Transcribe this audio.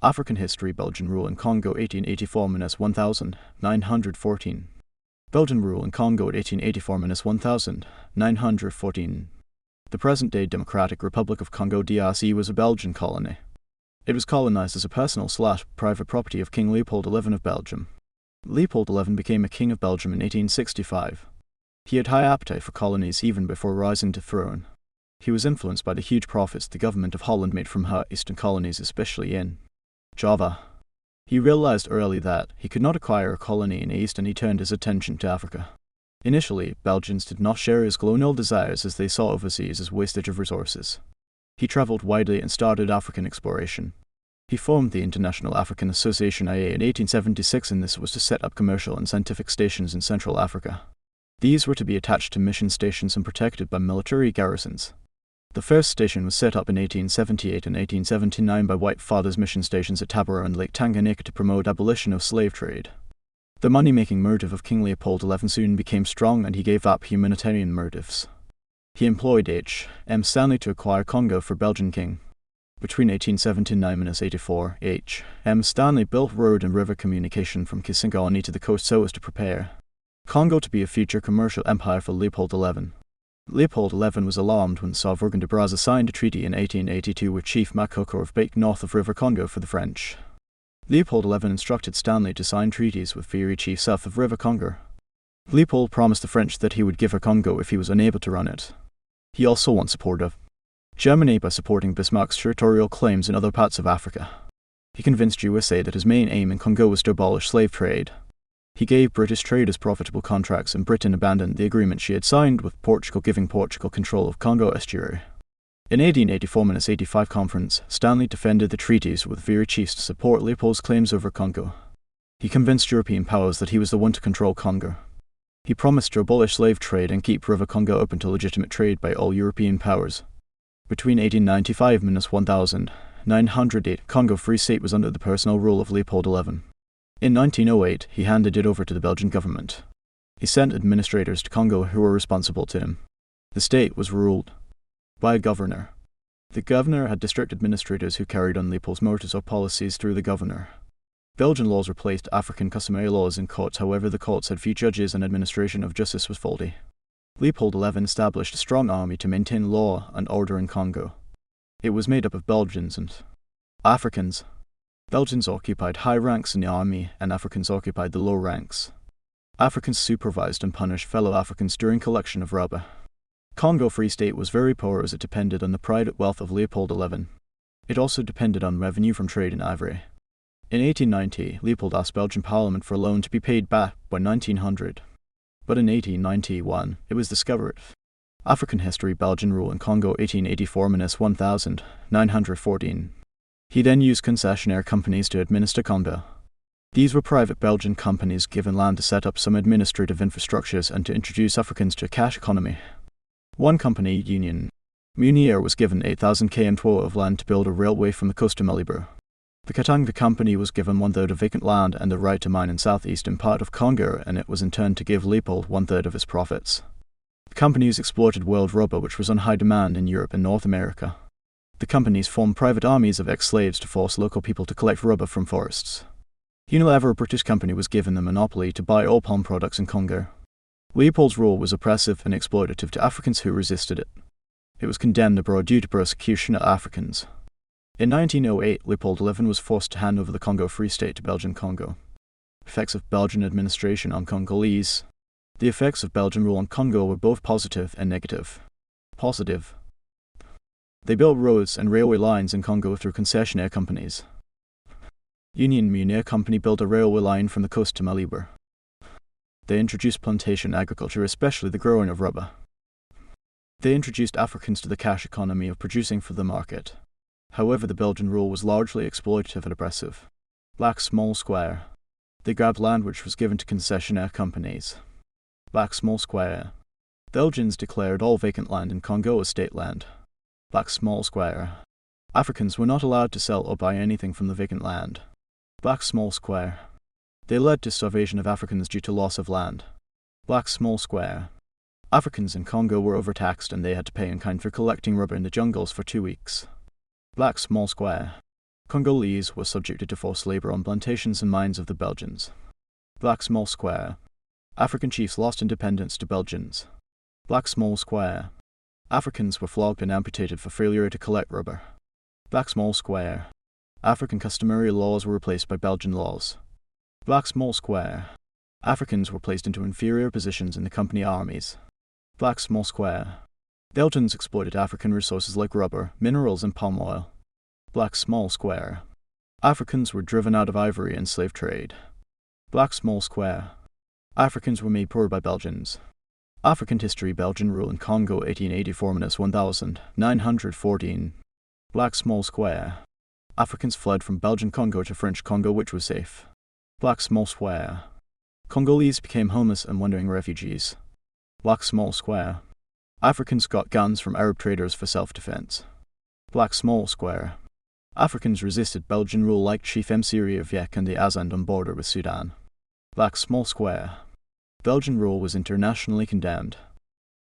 African history. Belgian rule in Congo 1884–1914. Belgian rule in Congo at 1884–1914. The present-day Democratic Republic of Congo DRC was a Belgian colony. It was colonized as a personal/private property of King Leopold XI of Belgium. Leopold XI became a king of Belgium in 1865. He had high appetite for colonies even before rising to throne. He was influenced by the huge profits the government of Holland made from her eastern colonies, especially in Java. He realized early that he could not acquire a colony in the East, and he turned his attention to Africa. Initially, Belgians did not share his colonial desires, as they saw overseas as wastage of resources. He traveled widely and started African exploration. He formed the International African Association IA in 1876, and this was to set up commercial and scientific stations in Central Africa. These were to be attached to mission stations and protected by military garrisons. The first station was set up in 1878 and 1879 by White Fathers mission stations at Tabora and Lake Tanganyika to promote abolition of slave trade. The money-making motive of King Leopold XI soon became strong, and he gave up humanitarian motives. He employed H.M. Stanley to acquire Congo for Belgian king. Between 1879–84, H.M. Stanley built road and river communication from Kisangani to the coast so as to prepare Congo to be a future commercial empire for Leopold XI. Leopold XI was alarmed when Sauvergan de Brazza signed a treaty in 1882 with Chief Makoko of Bake north of River Congo for the French. Leopold XI instructed Stanley to sign treaties with Fiery Chief south of River Congo. Leopold promised the French that he would give her Congo if he was unable to run it. He also won support of Germany by supporting Bismarck's territorial claims in other parts of Africa. He convinced USA that his main aim in Congo was to abolish slave trade. He gave British traders profitable contracts, and Britain abandoned the agreement she had signed with Portugal, giving Portugal control of Congo estuary. In 1884–85 conference, Stanley defended the treaties with Fiery chiefs to support Leopold's claims over Congo. He convinced European powers that he was the one to control Congo. He promised to abolish slave trade and keep River Congo open to legitimate trade by all European powers. Between 1895–1908, Congo Free State was under the personal rule of Leopold XI. In 1908, he handed it over to the Belgian government. He sent administrators to Congo who were responsible to him. The state was ruled by a governor. The governor had district administrators who carried on Leopold's motives or policies through the governor. Belgian laws replaced African customary laws in courts, however the courts had few judges and administration of justice was faulty. Leopold XI established a strong army to maintain law and order in Congo. It was made up of Belgians and Africans. Belgians occupied high ranks in the army, and Africans occupied the low ranks. Africans supervised and punished fellow Africans during collection of rubber. Congo Free State was very poor as it depended on the private wealth of Leopold XI. It also depended on revenue from trade in ivory. In 1890, Leopold asked Belgian Parliament for a loan to be paid back by 1900. But in 1891, it was discovered. African history. Belgian rule in Congo 1884–1914. He then used concessionaire companies to administer Congo. These were private Belgian companies given land to set up some administrative infrastructures and to introduce Africans to a cash economy. One company, Union Munier, was given 8,000 km² of land to build a railway from the coast to Malibru. The Katanga company was given 1/3 of vacant land and the right to mine in southeastern part of Congo, and it was in turn to give Leopold 1/3 of his profits. The companies exploited world rubber, which was on high demand in Europe and North America. The companies formed private armies of ex-slaves to force local people to collect rubber from forests. Unilever, a British company, was given the monopoly to buy all palm products in Congo. Leopold's rule was oppressive and exploitative to Africans who resisted it. It was condemned abroad due to persecution of Africans. In 1908, Leopold XI was forced to hand over the Congo Free State to Belgian Congo. Effects of Belgian administration on Congolese. The effects of Belgian rule on Congo were both positive and negative. Positive. They built roads and railway lines in Congo through concessionaire companies. Union Munier Company built a railway line from the coast to Malibru. They introduced plantation agriculture, especially the growing of rubber. They introduced Africans to the cash economy of producing for the market. However, the Belgian rule was largely exploitative and oppressive. Black small square. They grabbed land which was given to concessionaire companies. Black small square. Belgians declared all vacant land in Congo as state land. Black small square. Africans were not allowed to sell or buy anything from the vacant land. Black small square. They led to starvation of Africans due to loss of land. Black small square. Africans in Congo were overtaxed and they had to pay in kind for collecting rubber in the jungles for 2 weeks. Black small square. Congolese were subjected to forced labor on plantations and mines of the Belgians. Black small square. African chiefs lost independence to Belgians. Black small square. Africans were flogged and amputated for failure to collect rubber. Black small square. African customary laws were replaced by Belgian laws. Black small square. Africans were placed into inferior positions in the company armies. Black small square. Belgians exploited African resources like rubber, minerals, and palm oil. Black small square. Africans were driven out of ivory and slave trade. Black small square. Africans were made poor by Belgians. African history. Belgian rule in Congo 1884-1914. Black small square. Africans fled from Belgian Congo to French Congo, which was safe. Black small square. Congolese became homeless and wandering refugees. Black small square. Africans got guns from Arab traders for self-defense. Black small square. Africans resisted Belgian rule like Chief Msiri of Yek and the Azandum border with Sudan. Black small square. Belgian rule was internationally condemned.